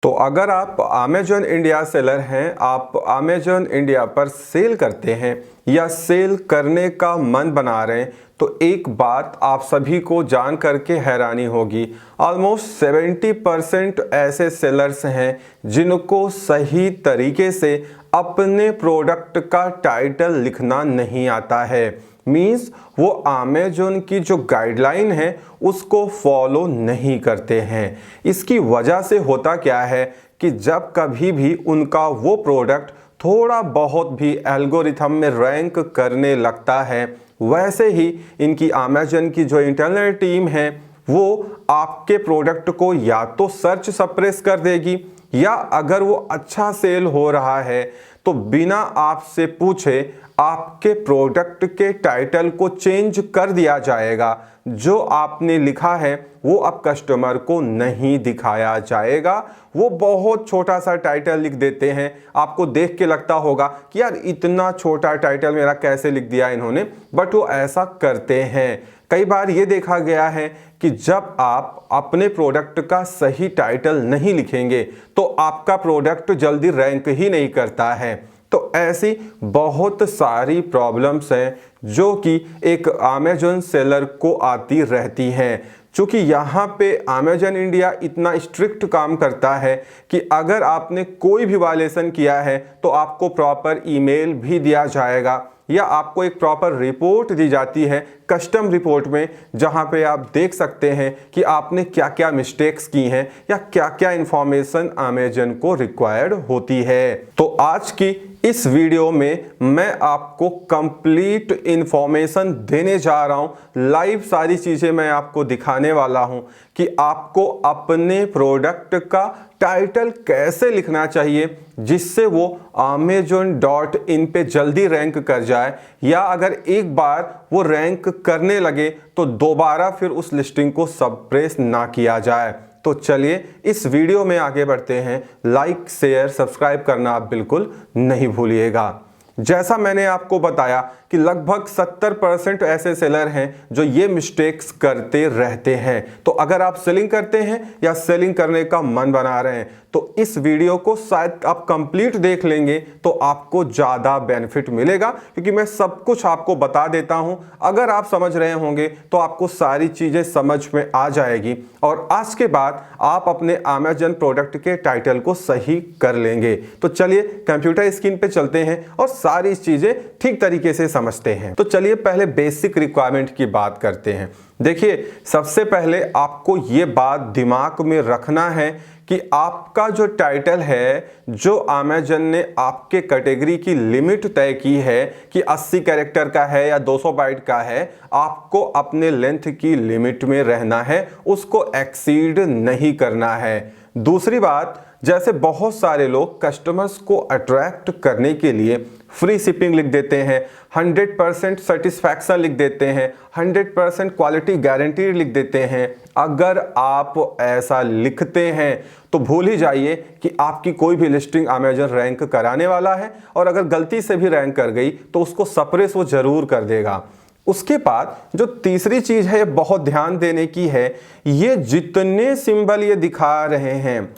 तो अगर आप अमेजॉन इंडिया सेलर हैं, आप अमेजॉन इंडिया पर सेल करते हैं या सेल करने का मन बना रहे हैं, तो एक बात आप सभी को जान करके हैरानी होगी। ऑलमोस्ट 70% ऐसे सेलर्स हैं जिनको सही तरीके से अपने प्रोडक्ट का टाइटल लिखना नहीं आता है। मीन्स वो अमेजोन की जो गाइडलाइन है उसको फॉलो नहीं करते हैं। इसकी वजह से होता क्या है कि जब कभी भी उनका वो प्रोडक्ट थोड़ा बहुत भी एल्गोरिथम में रैंक करने लगता है, वैसे ही इनकी अमेजोन की जो इंटरनल टीम है वो आपके प्रोडक्ट को या तो सर्च सप्रेस कर देगी, या अगर वो अच्छा सेल हो रहा है तो बिना आपसे पूछे आपके प्रोडक्ट के टाइटल को चेंज कर दिया जाएगा। जो आपने लिखा है वो अब कस्टमर को नहीं दिखाया जाएगा। वो बहुत छोटा सा टाइटल लिख देते हैं, आपको देख के लगता होगा कि यार इतना छोटा टाइटल मेरा कैसे लिख दिया इन्होंने, बट वो ऐसा करते हैं। कई बार ये देखा गया है कि जब आप अपने प्रोडक्ट का सही टाइटल नहीं लिखेंगे तो आपका प्रोडक्ट जल्दी रैंक ही नहीं करता है। तो ऐसी बहुत सारी प्रॉब्लम्स हैं जो कि एक अमेजॉन सेलर को आती रहती हैं। चूँकि यहाँ पे अमेजॉन इंडिया इतना स्ट्रिक्ट काम करता है कि अगर आपने कोई भी वायलेशन किया है तो आपको प्रॉपर ईमेल भी दिया जाएगा, या आपको एक प्रॉपर रिपोर्ट दी जाती है कस्टम रिपोर्ट में, जहां पे आप देख सकते हैं कि आपने क्या क्या मिस्टेक्स की हैं या क्या क्या इंफॉर्मेशन अमेजन को रिक्वायर्ड होती है। तो आज की इस वीडियो में मैं आपको कंप्लीट इंफॉर्मेशन देने जा रहा हूं। लाइव सारी चीज़ें मैं आपको दिखाने वाला हूं कि आपको अपने प्रोडक्ट का टाइटल कैसे लिखना चाहिए जिससे वो amazon.in पे जल्दी रैंक कर जाए, या अगर एक बार वो रैंक करने लगे तो दोबारा फिर उस लिस्टिंग को सप्रेस ना किया जाए। तो चलिए इस वीडियो में आगे बढ़ते हैं। लाइक शेयर सब्सक्राइब करना आप बिल्कुल नहीं भूलिएगा। जैसा मैंने आपको बताया कि लगभग 70% ऐसे सेलर हैं जो ये मिस्टेक्स करते रहते हैं। तो अगर आप सेलिंग करते हैं या सेलिंग करने का मन बना रहे हैं तो इस वीडियो को शायद आप कंप्लीट देख लेंगे तो आपको ज़्यादा बेनिफिट मिलेगा, क्योंकि मैं सब कुछ आपको बता देता हूं। अगर आप समझ रहे होंगे तो आपको सारी चीज़ें समझ में आ जाएगी और आज के बाद आप अपने अमेजन प्रोडक्ट के टाइटल को सही कर लेंगे। तो चलिए कंप्यूटर स्क्रीन पे चलते हैं और सारी चीज़ें ठीक तरीके से समझते हैं। तो चलिए पहले बेसिक रिक्वायरमेंट की बात करते हैं। देखिए, सबसे पहले आपको ये बात दिमाग में रखना है कि आपका जो टाइटल है, जो अमेजन ने आपके कैटेगरी की लिमिट तय की है कि 80 कैरेक्टर का है या 200 बाइट का है, आपको अपने लेंथ की लिमिट में रहना है, उसको एक्सीड नहीं करना है। दूसरी बात, जैसे बहुत सारे लोग कस्टमर्स को अट्रैक्ट करने के लिए फ्री शिपिंग लिख देते हैं, 100% सेटिस्फैक्शन लिख देते हैं, 100% क्वालिटी गारंटी लिख देते हैं। अगर आप ऐसा लिखते हैं तो भूल ही जाइए कि आपकी कोई भी लिस्टिंग अमेजन रैंक कराने वाला है, और अगर गलती से भी रैंक कर गई तो उसको सप्रेस वो जरूर कर देगा। उसके बाद जो तीसरी चीज़ है, बहुत ध्यान देने की है, ये जितने सिंबल ये दिखा रहे हैं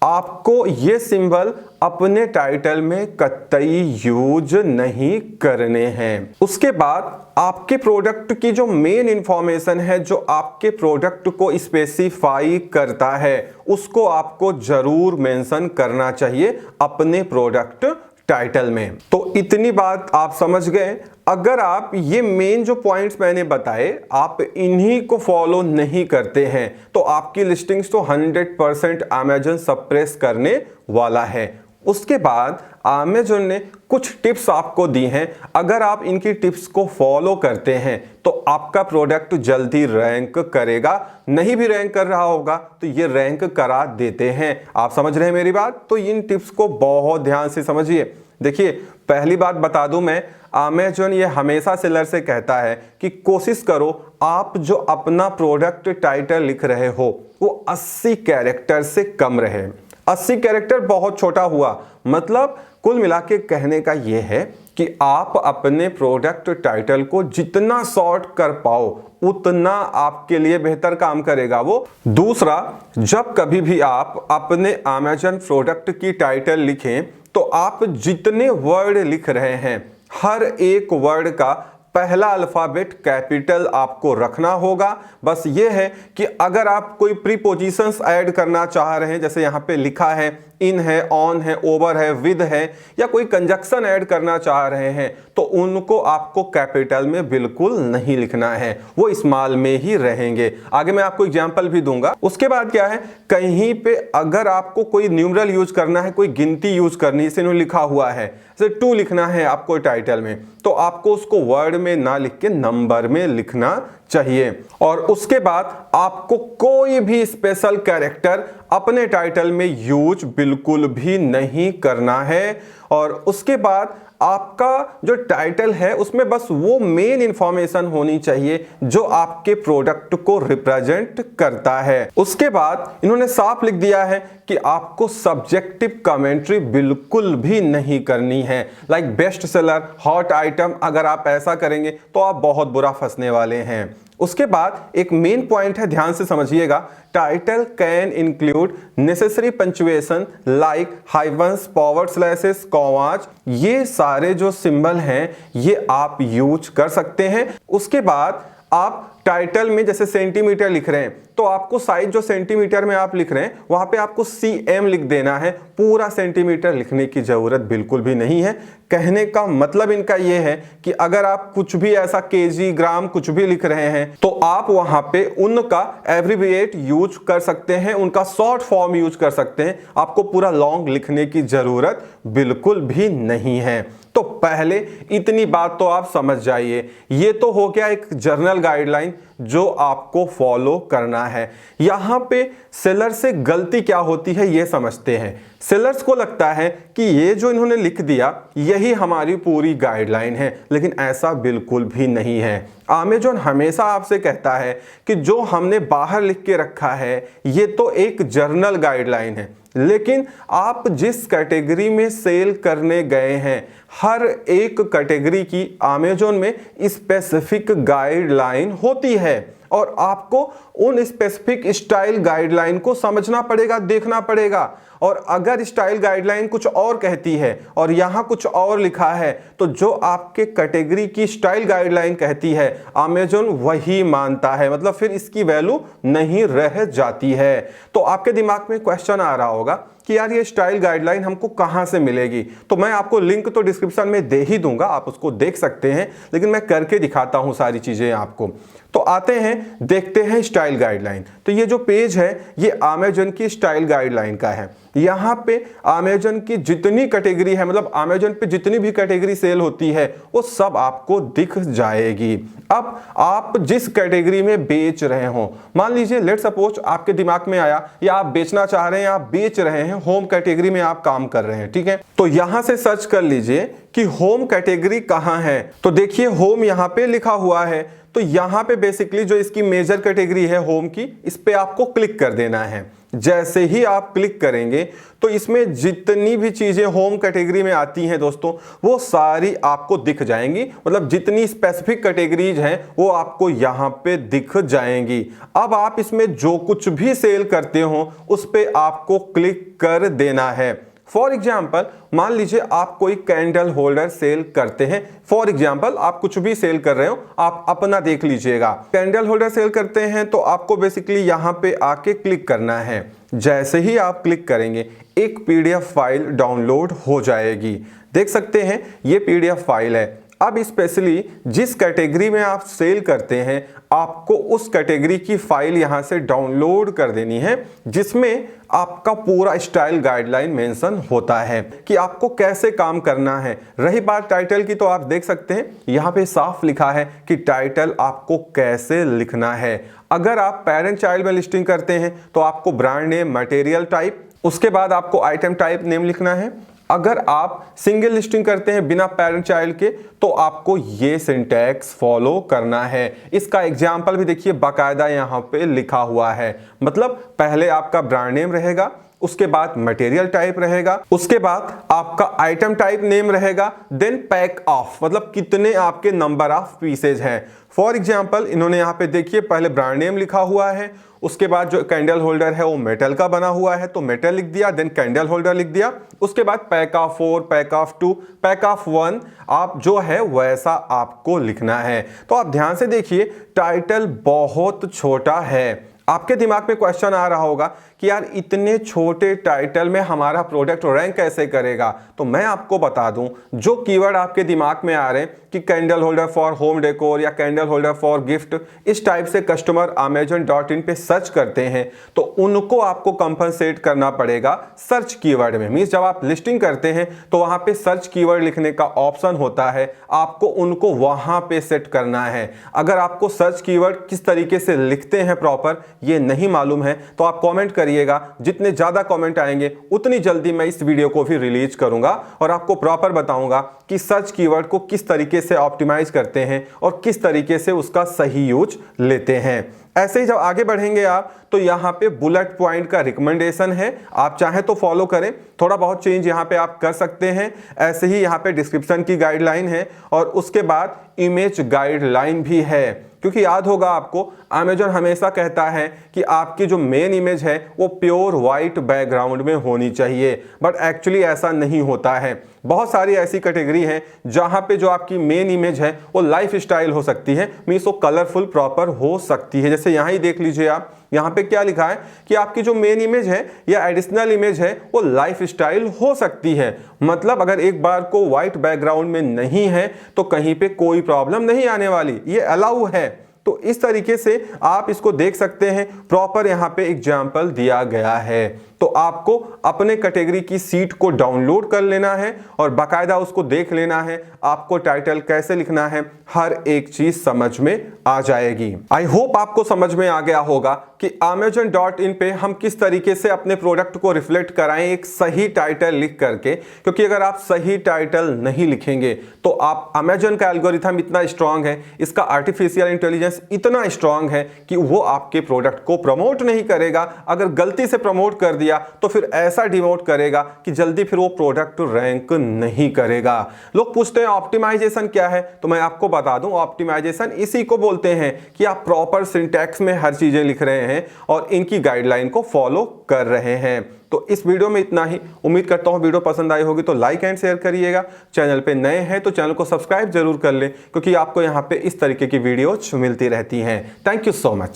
आपको ये सिंबल अपने टाइटल में कतई यूज नहीं करने हैं। उसके बाद आपके प्रोडक्ट की जो मेन इंफॉर्मेशन है, जो आपके प्रोडक्ट को स्पेसिफाई करता है, उसको आपको जरूर मेंशन करना चाहिए अपने प्रोडक्ट टाइटल में। तो इतनी बात आप समझ गए। अगर आप ये मेन जो पॉइंट्स मैंने बताए आप इन्हीं को फॉलो नहीं करते हैं तो आपकी लिस्टिंग्स तो 100% अमेजन सप्रेस करने वाला है। उसके बाद अमेजन ने कुछ टिप्स आपको दी हैं। अगर आप इनकी टिप्स को फॉलो करते हैं तो आपका प्रोडक्ट जल्दी रैंक करेगा। नहीं भी रैंक कर रहा होगा तो ये रैंक करा देते हैं। आप समझ रहे हैं मेरी बात? तो इन टिप्स को बहुत ध्यान से समझिए। देखिए, पहली बात बता दूं मैं, अमेजन ये हमेशा सेलर से कहता है कि कोशिश करो आप जो अपना प्रोडक्ट टाइटल लिख रहे हो वो 80 कैरेक्टर से कम रहे। 80 कैरेक्टर बहुत छोटा हुआ, मतलब कुल मिला के कहने का ये है कि आप अपने प्रोडक्ट टाइटल को जितना शॉर्ट कर पाओ उतना आपके लिए बेहतर काम करेगा वो। दूसरा, जब कभी भी आप अपने अमेज़न प्रोडक्ट की टाइटल लिखें तो आप जितने वर्ड लिख रहे हैं हर एक वर्ड का पहला अल्फाबेट कैपिटल आपको रखना होगा। बस ये है कि अगर आप कोई प्रीपोजिशंस ऐड करना चाह रहे हैं, जैसे यहाँ पे लिखा है इन है, ऑन है, ओवर है, विद है, या कोई कंजक्शन ऐड करना चाह रहे हैं तो उनको आपको कैपिटल में बिल्कुल नहीं लिखना है, वो स्मॉल में ही रहेंगे। आगे मैं आपको एग्जांपल भी दूंगा। उसके बाद क्या है, कहीं पे अगर आपको कोई न्यूमरल यूज करना है, कोई गिनती यूज करनी है, इन्होंने लिखा हुआ है जैसे 2 लिखना है आपको टाइटल में, तो आपको उसको वर्ड में ना लिख के नंबर में लिखना चाहिए। और उसके बाद आपको कोई भी स्पेशल कैरेक्टर अपने टाइटल में यूज बिल्कुल भी नहीं करना है। और उसके बाद आपका जो टाइटल है उसमें बस वो मेन इंफॉर्मेशन होनी चाहिए जो आपके प्रोडक्ट को रिप्रेजेंट करता है। उसके बाद इन्होंने साफ लिख दिया है कि आपको सब्जेक्टिव कमेंट्री बिल्कुल भी नहीं करनी है, like best seller, hot item. अगर आप ऐसा करेंगे तो आप बहुत बुरा फंसने वाले हैं। उसके बाद एक मेन पॉइंट है, ध्यान से समझिएगा, title can include necessary punctuation like hyphens, forward slashes, commas. ये सारे जो सिंबल हैं ये आप यूज कर सकते हैं। उसके बाद आप टाइटल में जैसे सेंटीमीटर लिख रहे हैं तो आपको साइज जो सेंटीमीटर में आप लिख रहे हैं वहां पे आपको cm लिख देना है, पूरा सेंटीमीटर लिखने की जरूरत बिल्कुल भी नहीं है। कहने का मतलब इनका यह है कि अगर आप कुछ भी ऐसा केजी, ग्राम कुछ भी लिख रहे हैं तो आप वहां पे उनका एब्रिविएट यूज कर सकते हैं, उनका शॉर्ट फॉर्म यूज कर सकते हैं। आपको पूरा लॉन्ग लिखने की जरूरत बिल्कुल भी नहीं है। तो पहले इतनी बात तो आप समझ जाइए। ये तो हो गया एक जर्नल गाइडलाइन जो आपको फॉलो करना है। यहां पे सेलर से गलती क्या होती है ये समझते हैं। सेलर्स को लगता है कि ये जो इन्होंने लिख दिया यही हमारी पूरी गाइडलाइन है, लेकिन ऐसा बिल्कुल भी नहीं है। अमेज़न हमेशा आपसे कहता है कि जो हमने बाहर लिख के रखा है ये तो एक जर्नल गाइडलाइन है, लेकिन आप जिस कैटेगरी में सेल करने गए हैं हर एक कैटेगरी की अमेज़न में स्पेसिफिक गाइडलाइन होती है और आपको उन स्पेसिफिक स्टाइल गाइडलाइन को समझना पड़ेगा, देखना पड़ेगा। और अगर स्टाइल गाइडलाइन कुछ और कहती है और यहां कुछ और लिखा है तो जो आपके कैटेगरी की स्टाइल गाइडलाइन कहती है अमेज़न वही मानता है, मतलब फिर इसकी वैल्यू नहीं रह जाती है। तो आपके दिमाग में क्वेश्चन आ रहा होगा कि यार ये स्टाइल गाइडलाइन हमको कहां से मिलेगी? तो मैं आपको लिंक तो डिस्क्रिप्शन में दे ही दूंगा, आप उसको देख सकते हैं, लेकिन मैं करके दिखाता हूं सारी चीजें आपको। तो आते हैं, देखते हैं स्टाइल गाइडलाइन। तो ये जो पेज है ये अमेज़न की स्टाइल गाइडलाइन का है। यहां पे अमेज़न की जितनी कैटेगरी है, मतलब अमेज़न पे जितनी भी कैटेगरी सेल होती है वो सब आपको दिख जाएगी। अब आप जिस कैटेगरी में बेच रहे हो, मान लीजिए लेट सपोज आपके दिमाग में आया या आप बेचना चाह रहे हैं, आप बेच रहे हैं, होम कैटेगरी में आप काम कर रहे हैं, ठीक है। तो यहां से सर्च कर लीजिए कि होम कैटेगरी कहां है। तो देखिए होम यहां पे लिखा हुआ है। तो यहां पे बेसिकली जो इसकी मेजर कैटेगरी है होम की, इस पे आपको क्लिक कर देना है। जैसे ही आप क्लिक करेंगे तो इसमें जितनी भी चीजें होम कैटेगरी में आती हैं दोस्तों वो सारी आपको दिख जाएंगी, मतलब जितनी स्पेसिफिक कैटेगरीज हैं वो आपको यहां पे दिख जाएंगी। अब आप इसमें जो कुछ भी सेल करते हो उस पे आपको क्लिक कर देना है। फॉर एग्जाम्पल मान लीजिए आप कोई कैंडल होल्डर सेल करते हैं, फॉर एग्जाम्पल आप कुछ भी सेल कर रहे हो, आप अपना देख लीजिएगा। कैंडल होल्डर सेल करते हैं तो आपको बेसिकली यहां पे आके क्लिक करना है। जैसे ही आप क्लिक करेंगे एक पीडीएफ फाइल डाउनलोड हो जाएगी। देख सकते हैं ये पीडीएफ फाइल है। अब स्पेशली जिस कैटेगरी में आप सेल करते हैं आपको उस कैटेगरी की फाइल यहां से डाउनलोड कर देनी है, जिसमें आपका पूरा स्टाइल गाइडलाइन मेंशन होता है कि आपको कैसे काम करना है। रही बात टाइटल की तो आप देख सकते हैं यहां पे साफ लिखा है कि टाइटल आपको कैसे लिखना है। अगर आप पेरेंट चाइल्ड में लिस्टिंग करते हैं तो आपको ब्रांड नेम, मटेरियल टाइप, उसके बाद आपको आइटम टाइप नेम लिखना है। अगर आप सिंगल लिस्टिंग करते हैं बिना पेरेंट चाइल्ड के तो आपको ये सिंटैक्स फॉलो करना है। इसका एग्जाम्पल भी देखिए बाकायदा यहाँ पे लिखा हुआ है, मतलब पहले आपका ब्रांड नेम रहेगा, उसके बाद मटेरियल टाइप रहेगा, उसके बाद आपका आइटम टाइप नेम रहेगा, देन पैक ऑफ मतलब कितने आपके नंबर ऑफ पीसेज हैं। फॉर एग्जांपल इन्होंने यहाँ पे देखिए पहले ब्रांड नेम लिखा हुआ है, उसके बाद जो कैंडल होल्डर है वो मेटल का बना हुआ है तो मेटल लिख दिया, देन कैंडल होल्डर लिख दिया, उसके बाद pack of 4, pack of 2, pack of 1 आप जो है वैसा आपको लिखना है। तो आप ध्यान से देखिए टाइटल बहुत छोटा है। आपके दिमाग में क्वेश्चन आ रहा होगा कि यार इतने छोटे टाइटल में हमारा प्रोडक्ट रैंक कैसे करेगा। तो मैं आपको बता दूं जो कीवर्ड आपके दिमाग में आ रहे हैं कि candle holder for home decor या कैंडल होल्डर फॉर गिफ्ट, इस टाइप से कस्टमर amazon.in पे सर्च करते हैं तो उनको आपको कंपनसेट करना पड़ेगा सर्च कीवर्ड में। मींस जब आप लिस्टिंग करते हैं तो वहां पे सर्च कीवर्ड लिखने का ऑप्शन होता है, आपको उनको वहां पे सेट करना है। अगर आपको सर्च कीवर्ड किस तरीके से लिखते हैं प्रॉपर ये नहीं मालूम है तो आप कमेंट करिएगा, जितने ज्यादा कमेंट आएंगे उतनी जल्दी मैं इस वीडियो को भी रिलीज करूंगा और आपको प्रॉपर बताऊंगा कि सर्च कीवर्ड को किस तरीके से ऑप्टिमाइज करते हैं और किस तरीके से उसका सही यूज लेते हैं। ऐसे ही जब आगे बढ़ेंगे आप तो यहाँ पे बुलेट पॉइंट का रिकमेंडेशन है, आप चाहें तो फॉलो करें, थोड़ा बहुत चेंज यहाँ पे आप कर सकते हैं। ऐसे ही यहाँ पे डिस्क्रिप्शन की गाइडलाइन है और उसके बाद इमेज गाइडलाइन भी है, क्योंकि याद होगा आपको अमेजन हमेशा कहता है कि आपकी जो मेन इमेज है वो प्योर वाइट बैकग्राउंड में होनी चाहिए, बट एक्चुअली ऐसा नहीं होता है। बहुत सारी ऐसी कैटेगरी हैं जहां पे जो आपकी मेन इमेज है वो लाइफ स्टाइल हो सकती है, मींस वो कलरफुल प्रॉपर हो सकती है। जैसे यहाँ ही देख लीजिए आप, यहाँ पे क्या लिखा है कि आपकी जो मेन इमेज है या एडिशनल इमेज है वो लाइफ स्टाइल हो सकती है। मतलब अगर एक बार को व्हाइट बैकग्राउंड में नहीं है तो कहीं पे कोई प्रॉब्लम नहीं आने वाली, ये अलाउ है। तो इस तरीके से आप इसको देख सकते हैं, प्रॉपर यहाँ पे एग्जाम्पल दिया गया है। तो आपको अपने कैटेगरी की सीट को डाउनलोड कर लेना है और बाकायदा उसको देख लेना है, आपको टाइटल कैसे लिखना है हर एक चीज समझ में आ जाएगी। आई होप आपको समझ में आ गया होगा कि amazon.in पे हम किस तरीके से अपने प्रोडक्ट को रिफ्लेक्ट कराएं एक सही टाइटल लिख करके, क्योंकि अगर आप सही टाइटल नहीं लिखेंगे तो आप Amazon का एल्गोरिथम इतना स्ट्रांग है, इसका आर्टिफिशियल इंटेलिजेंस इतना स्ट्रांग है कि वो आपके प्रोडक्ट को प्रमोट नहीं करेगा। अगर गलती से प्रमोट कर दिया तो फिर ऐसा डिमोट करेगा कि जल्दी फिर वो प्रोडक्ट रैंक नहीं करेगा। लोग पूछते हैं ऑप्टिमाइजेशन क्या है, तो मैं आपको बता दूं ऑप्टिमाइजेशन इसी को बोलते हैं कि आप प्रॉपर सिंटैक्स में हर चीजें लिख रहे हैं और इनकी गाइडलाइन को फॉलो कर रहे हैं। तो इस वीडियो में इतना ही, उम्मीद करता हूं वीडियो पसंद आई होगी तो लाइक एंड शेयर करिएगा। चैनल पे नए हैं तो चैनल को सब्सक्राइब जरूर कर लें, क्योंकि आपको यहां पे इस तरीके की वीडियोज मिलती रहती हैं। Thank you so much.